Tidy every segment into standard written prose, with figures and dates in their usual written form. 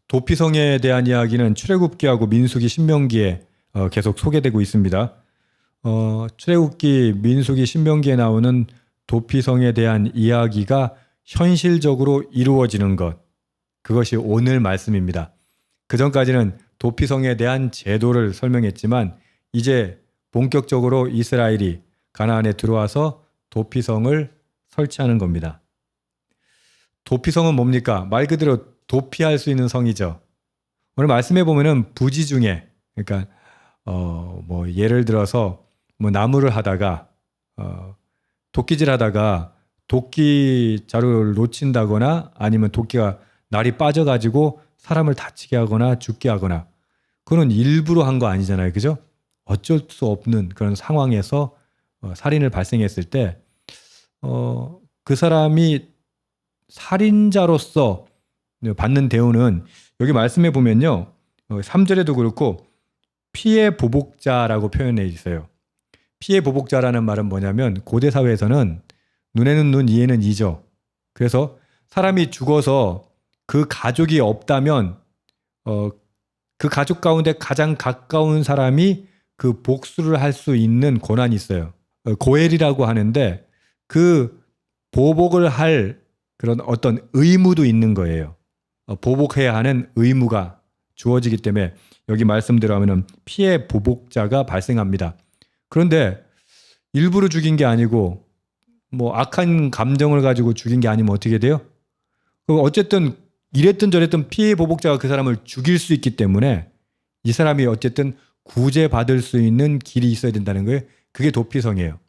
도피성에 대한 이야기는 출애굽기하고 민수기, 신명기에 계속 소개되고 있습니다. 출애굽기, 민수기, 신명기에 나오는 도피성에 대한 이야기가 현실적으로 이루어지는 것, 그것이 오늘 말씀입니다. 그 전까지는 도피성에 대한 제도를 설명했지만 이제 본격적으로 이스라엘이 가나안에 들어와서 도피성을 설치하는 겁니다. 도피성은 뭡니까? 말 그대로 도피할 수 있는 성이죠. 오늘 말씀해 보면은 부지 중에, 그러니까 예를 들어서 나무를 하다가 도끼질 하다가 도끼 자루를 놓친다거나 아니면 도끼가 날이 빠져가지고 사람을 다치게 하거나 죽게 하거나, 그건 일부러 한 거 아니잖아요, 그죠? 어쩔 수 없는 그런 상황에서 살인을 발생했을 때 그 사람이 살인자로서 받는 대우는 여기 말씀해 보면요, 3절에도 그렇고 피해 보복자라고 표현해 있어요. 피해 보복자라는 말은 뭐냐면 고대 사회에서는 눈에는 눈, 이에는 이죠. 그래서 사람이 죽어서 그 가족이 없다면 그 가족 가운데 가장 가까운 사람이 그 복수를 할 수 있는 권한이 있어요. 고엘이라고 하는데 그 보복을 할 그런 어떤 의무도 있는 거예요. 보복해야 하는 의무가 주어지기 때문에 여기 말씀대로 하면은 피해 보복자가 발생합니다. 그런데 일부러 죽인 게 아니고 악한 감정을 가지고 죽인 게 아니면 어떻게 돼요? 어쨌든 이랬든 저랬든 피해 보복자가 그 사람을 죽일 수 있기 때문에 이 사람이 어쨌든 구제받을 수 있는 길이 있어야 된다는 거예요. 그게 도피성이에요.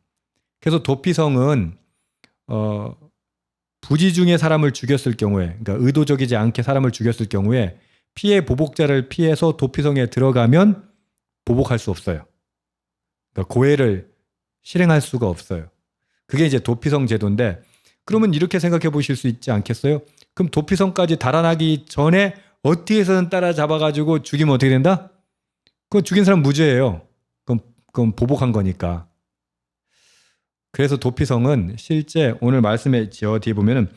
그래서 도피성은 부지 중에 사람을 죽였을 경우에, 그러니까 의도적이지 않게 사람을 죽였을 경우에 피해 보복자를 피해서 도피성에 들어가면 보복할 수 없어요. 그러니까 고해를 실행할 수가 없어요. 그게 이제 도피성 제도인데, 그러면 이렇게 생각해 보실 수 있지 않겠어요? 그럼 도피성까지 달아나기 전에 어떻게 해서든 따라잡아가지고 죽이면 어떻게 된다? 그건 죽인 사람 무죄예요. 그건 보복한 거니까. 그래서 도피성은 실제 오늘 말씀에 뒤에 보면은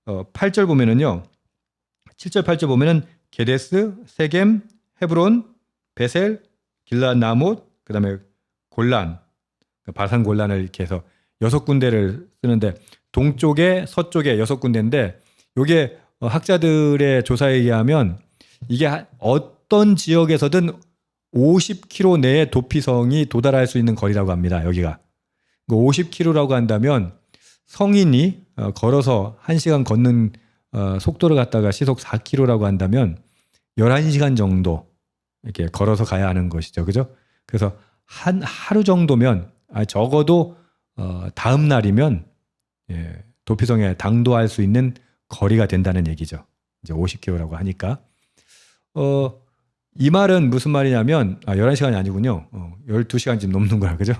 8절 보면은요, 7절 8절 보면은 게데스, 세겜, 헤브론, 베셀, 길앗 나못, 그다음에 골란, 바산 골란을 이렇게 해서 6군데를 쓰는데, 동쪽에 서쪽에 6군데인데 이게 학자들의 조사에 의하면 이게 어떤 지역에서든 50km 내에 도피성이 도달할 수 있는 거리라고 합니다. 여기가 50km라고 한다면 성인이 걸어서 1시간 걷는 속도를 갖다가 시속 4km라고 한다면 11시간 정도 이렇게 걸어서 가야 하는 것이죠. 그죠? 그래서 하루 정도면, 적어도 다음 날이면 도피성에 당도할 수 있는 거리가 된다는 얘기죠. 이제 50km라고 하니까. 이 말은 무슨 말이냐면 11시간이 아니군요. 12시간쯤 넘는구나. 그죠?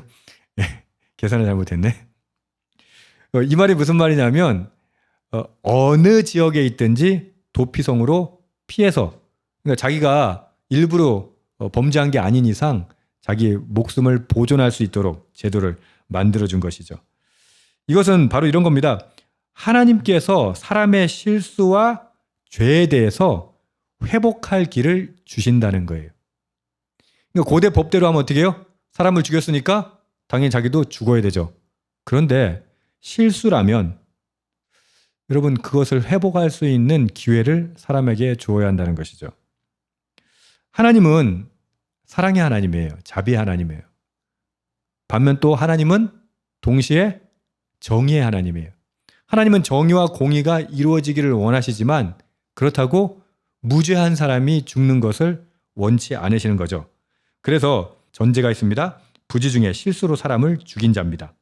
계산을 잘못했네. 이 말이 무슨 말이냐면 어느 지역에 있든지 도피성으로 피해서, 그러니까 자기가 일부러 범죄한 게 아닌 이상 자기 목숨을 보존할 수 있도록 제도를 만들어준 것이죠. 이것은 바로 이런 겁니다. 하나님께서 사람의 실수와 죄에 대해서 회복할 길을 주신다는 거예요. 그러니까 고대 법대로 하면 어떻게 해요? 사람을 죽였으니까 당연히 자기도 죽어야 되죠. 그런데 실수라면 여러분, 그것을 회복할 수 있는 기회를 사람에게 주어야 한다는 것이죠. 하나님은 사랑의 하나님이에요. 자비의 하나님이에요. 반면 또 하나님은 동시에 정의의 하나님이에요. 하나님은 정의와 공의가 이루어지기를 원하시지만 그렇다고 무죄한 사람이 죽는 것을 원치 않으시는 거죠. 그래서 전제가 있습니다. 부지 중에 실수로 사람을 죽인 자입니다.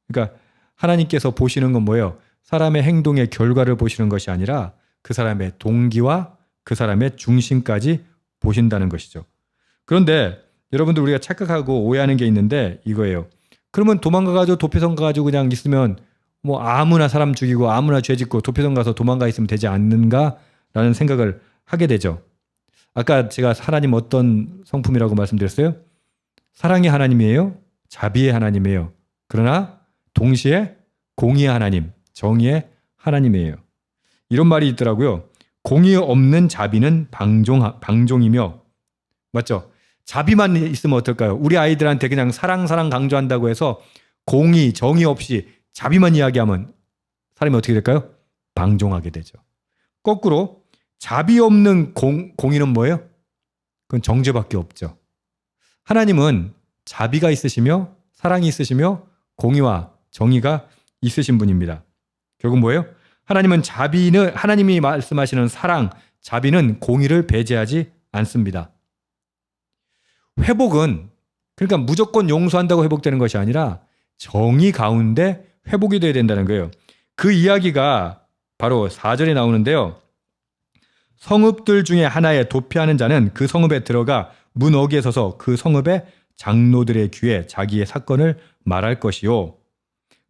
그러니까 하나님께서 보시는 건 뭐예요? 사람의 행동의 결과를 보시는 것이 아니라 그 사람의 동기와 그 사람의 중심까지 보신다는 것이죠. 그런데 여러분들, 우리가 착각하고 오해하는 게 있는데 이거예요. 그러면 도망가가지고 도피성 가가지고 그냥 있으면 아무나 사람 죽이고 아무나 죄 짓고 도피성 가서 도망가 있으면 되지 않는가라는 생각을 하게 되죠. 아까 제가 하나님 어떤 성품이라고 말씀드렸어요? 사랑의 하나님이에요. 자비의 하나님이에요. 그러나 동시에 공의의 하나님, 정의의 하나님이에요. 이런 말이 있더라고요. 공의 없는 자비는 방종이며. 맞죠? 자비만 있으면 어떨까요? 우리 아이들한테 그냥 사랑 강조한다고 해서 공의, 정의 없이 자비만 이야기하면 사람이 어떻게 될까요? 방종하게 되죠. 거꾸로 자비 없는 공의는 뭐예요? 그건 정죄밖에 없죠. 하나님은 자비가 있으시며 사랑이 있으시며 공의와 정의가 있으신 분입니다. 결국 뭐예요? 하나님이 말씀하시는 사랑, 자비는 공의를 배제하지 않습니다. 회복은 그러니까 무조건 용서한다고 회복되는 것이 아니라 정의 가운데 회복이 돼야 된다는 거예요. 그 이야기가 바로 4절에 나오는데요. 성읍들 중에 하나에 도피하는 자는 그 성읍에 들어가 문 어귀에 서서 그 성읍의 장로들의 귀에 자기의 사건을 말할 것이요.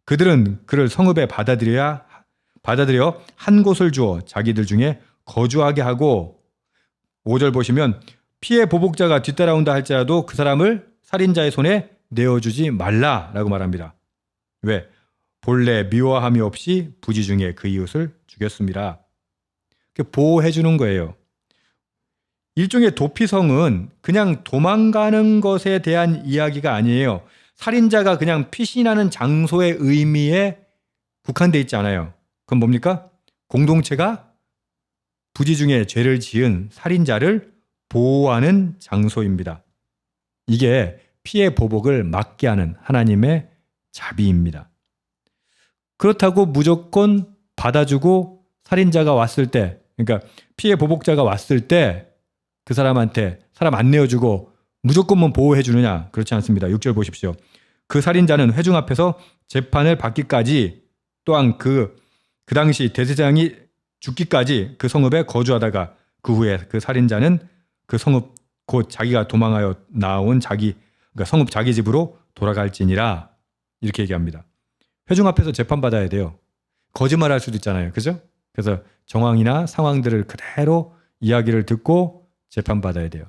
그들은 그를 성읍에 받아들여 한 곳을 주어 자기들 중에 거주하게 하고, 5절 보시면 피해 보복자가 뒤따라온다 할지라도 그 사람을 살인자의 손에 내어주지 말라라고 말합니다. 왜? 본래 미워함이 없이 부지 중에 그 이웃을 죽였습니다. 보호해 주는 거예요. 일종의 도피성은 그냥 도망가는 것에 대한 이야기가 아니에요. 살인자가 그냥 피신하는 장소의 의미에 국한되어 있지 않아요. 그건 뭡니까? 공동체가 부지 중에 죄를 지은 살인자를 보호하는 장소입니다. 이게 피해 보복을 막게 하는 하나님의 자비입니다. 그렇다고 무조건 받아주고 살인자가 왔을 때, 그러니까 피해 보복자가 왔을 때 그 사람한테 사람 안 내어주고 무조건만 보호해 주느냐? 그렇지 않습니다. 6절 보십시오. 그 살인자는 회중 앞에서 재판을 받기까지, 또한 그 당시 대제사장이 죽기까지 그 성읍에 거주하다가 그 후에 그 살인자는 그 성읍 곧 자기가 도망하여 나온 그러니까 성읍 자기 집으로 돌아갈지니라, 이렇게 얘기합니다. 회중 앞에서 재판받아야 돼요. 거짓말할 수도 있잖아요. 그죠? 그래서 정황이나 상황들을 그대로 이야기를 듣고 재판받아야 돼요.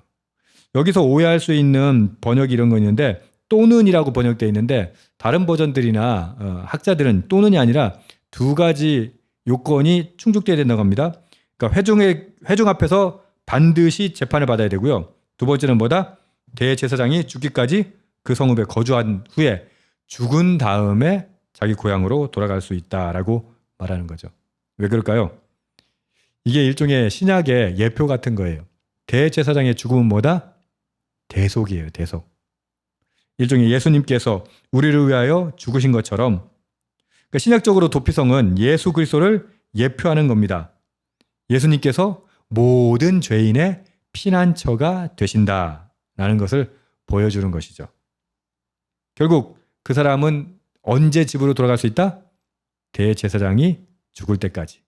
여기서 오해할 수 있는 번역이 이런 거 있는데, 또는이라고 번역되어 있는데 다른 버전들이나 학자들은 또는이 아니라 두 가지 요건이 충족돼야 된다고 합니다. 그러니까 회중 앞에서 반드시 재판을 받아야 되고요. 두 번째는 뭐다? 대제사장이 죽기까지 그 성읍에 거주한 후에 죽은 다음에 자기 고향으로 돌아갈 수 있다라고 말하는 거죠. 왜 그럴까요? 이게 일종의 신약의 예표 같은 거예요. 대제사장의 죽음은 뭐다? 대속이에요. 대속. 일종의 예수님께서 우리를 위하여 죽으신 것처럼, 그러니까 신약적으로 도피성은 예수 그리스도를 예표하는 겁니다. 예수님께서 모든 죄인의 피난처가 되신다라는 것을 보여주는 것이죠. 결국 그 사람은 언제 집으로 돌아갈 수 있다? 대제사장이 죽을 때까지.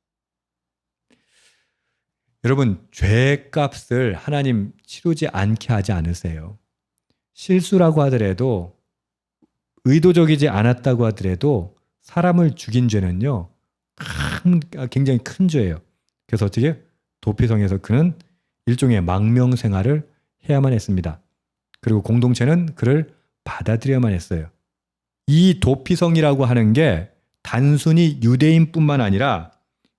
여러분, 죄값을 하나님 치르지 않게 하지 않으세요. 실수라고 하더라도, 의도적이지 않았다고 하더라도 사람을 죽인 죄는요, 굉장히 큰 죄예요. 그래서 어떻게? 도피성에서 그는 일종의 망명 생활을 해야만 했습니다. 그리고 공동체는 그를 받아들여야만 했어요. 이 도피성이라고 하는 게 단순히 유대인뿐만 아니라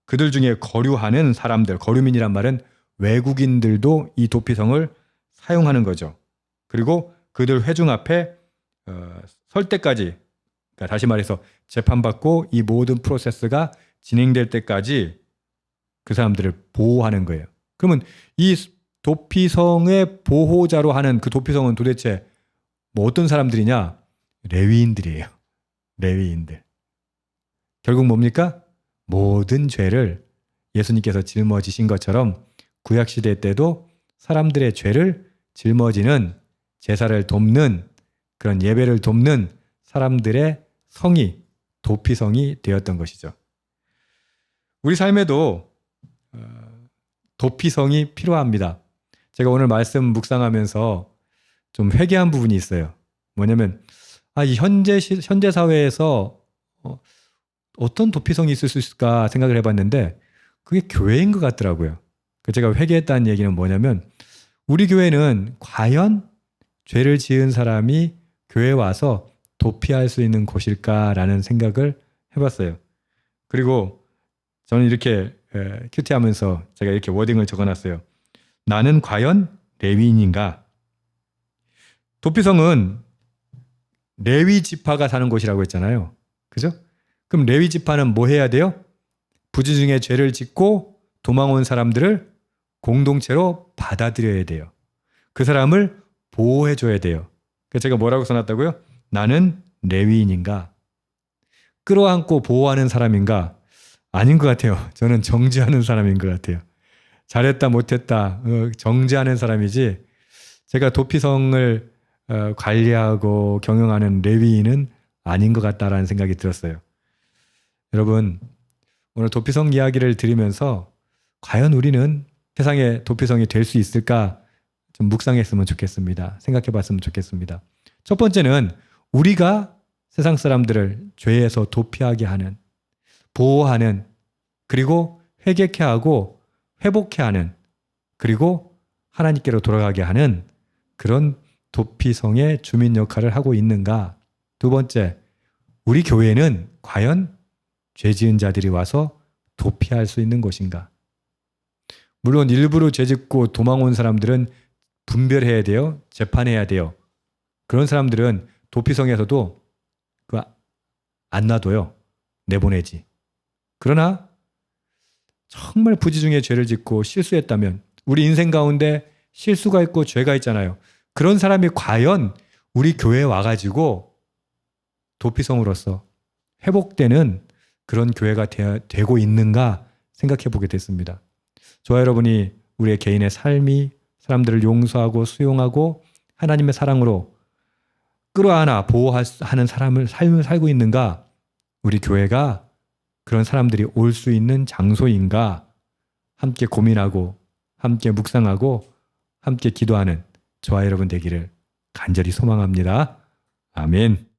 그들 중에 거류하는 사람들, 거류민이란 말은 외국인들도 이 도피성을 사용하는 거죠. 그리고 그들 회중 앞에 설 때까지, 그러니까 다시 말해서 재판받고 이 모든 프로세스가 진행될 때까지 그 사람들을 보호하는 거예요. 그러면 이 도피성의 보호자로 하는 그 도피성은 도대체 뭐 어떤 사람들이냐? 레위인들이에요. 레위인들. 결국 뭡니까? 모든 죄를 예수님께서 짊어지신 것처럼 구약시대 때도 사람들의 죄를 짊어지는, 제사를 돕는, 그런 예배를 돕는 사람들의 성이 도피성이 되었던 것이죠. 우리 삶에도 도피성이 필요합니다. 제가 오늘 말씀 묵상하면서 좀 회개한 부분이 있어요. 뭐냐면 이 현재 사회에서 어떤 도피성이 있을 수 있을까 생각을 해봤는데 그게 교회인 것 같더라고요. 제가 회개했다는 얘기는 뭐냐면 우리 교회는 과연 죄를 지은 사람이 교회에 와서 도피할 수 있는 곳일까라는 생각을 해봤어요. 그리고 저는 이렇게 큐티하면서 제가 이렇게 워딩을 적어놨어요. 나는 과연 레위인인가? 도피성은 레위 지파가 사는 곳이라고 했잖아요. 그죠? 그럼 레위 지파는 뭐 해야 돼요? 부지 중에 죄를 짓고 도망온 사람들을 공동체로 받아들여야 돼요. 그 사람을 보호해 줘야 돼요. 그래서 제가 뭐라고 써놨다고요? 나는 레위인인가? 끌어안고 보호하는 사람인가? 아닌 것 같아요. 저는 정죄하는 사람인 것 같아요. 잘했다 못했다 정죄하는 사람이지, 제가 도피성을 관리하고 경영하는 레위인은 아닌 것 같다라는 생각이 들었어요. 여러분, 오늘 도피성 이야기를 들으면서 과연 우리는 세상의 도피성이 될 수 있을까 좀 묵상했으면 좋겠습니다. 생각해 봤으면 좋겠습니다. 첫 번째는 우리가 세상 사람들을 죄에서 도피하게 하는, 보호하는, 그리고 회개케 하고 회복케 하는, 그리고 하나님께로 돌아가게 하는 그런 도피성의 주민 역할을 하고 있는가? 두 번째, 우리 교회는 과연 죄 지은 자들이 와서 도피할 수 있는 곳인가? 물론 일부러 죄 짓고 도망온 사람들은 분별해야 돼요. 재판해야 돼요. 그런 사람들은 도피성에서도 안 놔둬요. 내보내지. 그러나 정말 부지 중에 죄를 짓고 실수했다면, 우리 인생 가운데 실수가 있고 죄가 있잖아요. 그런 사람이 과연 우리 교회에 와가지고 도피성으로서 회복되는 그런 교회가 되고 있는가 생각해 보게 됐습니다. 저와 여러분이 우리의 개인의 삶이 사람들을 용서하고 수용하고 하나님의 사랑으로 끌어안아 보호하는 삶을 살고 있는가? 우리 교회가 그런 사람들이 올 수 있는 장소인가? 함께 고민하고 함께 묵상하고 함께 기도하는 저와 여러분 되기를 간절히 소망합니다. 아멘.